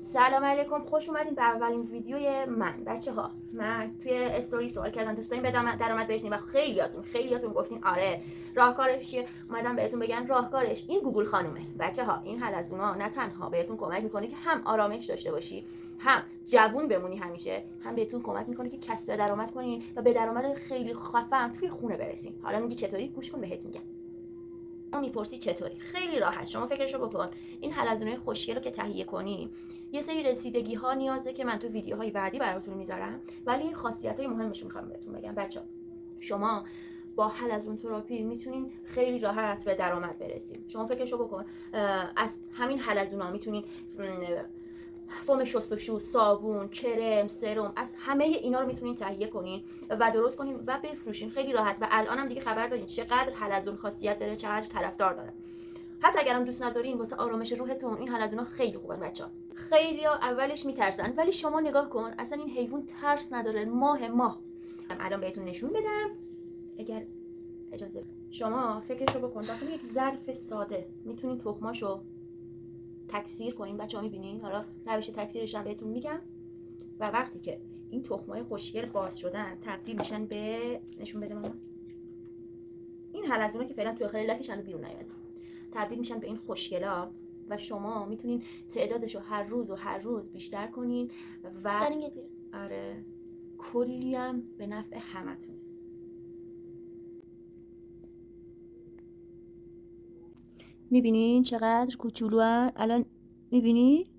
سلام علیکم، خوش اومدین به اولین ویدیوی من. بچه ها، من توی استوری سوال کردم دوست دارین به درآمد برسین و خیلیاتون گفتین آره. راهکارش چیه؟ اومدم بهتون بگم راهکارش این گوگل خانومه. بچه ها، این حلزونا نه تنها بهتون کمک میکنه که هم آرامش داشته باشی، هم جوون بمونی همیشه، هم بهتون کمک میکنه که کسب درآمد کنین و به درآمد خیلی خفن توی خونه برسین. حالا میگی چطوری؟ گوش کن بهت میگم. میپرسی چطوری؟ خیلی راحت. شما فکرشو بکن، این حلزونای خوشگل رو که تهیه کنی، یه سری رسیدگی ها نیازه که من تو ویدیوهای بعدی براتون میذارم، ولی این خاصیت های مهمش رو میخوام بهتون بگم. بچه شما با حلزون تراپی میتونین خیلی راحت به درآمد برسیم. شما فکرشو بکن، از همین حلزونا میتونین فوم شستشو، صابون، کرم، سرم، از همه اینا رو میتونین تهیه کنین و درست کنین و بفروشین خیلی راحت. و الان هم دیگه خبر دارین چقدر حلزون خاصیت داره، چقدر طرفدار داره. حتی اگرم دوست ندارین، واسه آرامش روحتون این حلزونا خیلی خوبن. بچه‌ها خیلیا اولش میترسن، ولی شما نگاه کن، اصلا این حیوان ترس نداره. ماه الان بهتون نشون بدم اگر اجازه بدید. شما فکرشو بکن، داخل یک ظرف ساده میتونین تخماشو تکثیر کنین. بچه‌ها میبینین؟ حالا روش تکثیرش هم بهتون میگم. و وقتی که این تخمای خوشگل باز شدن، تبدیل میشن به، نشون بده مامان، این حلزونا که فعلا توی خیلیاتش هنوز بیرون نیومده، تبدیل میشن به این خوشگلا و شما میتونین تعدادش رو هر روز بیشتر کنین و آره، کلی هم به نفع همتون. میبینین چقدر کوچولو الان؟ میبینی؟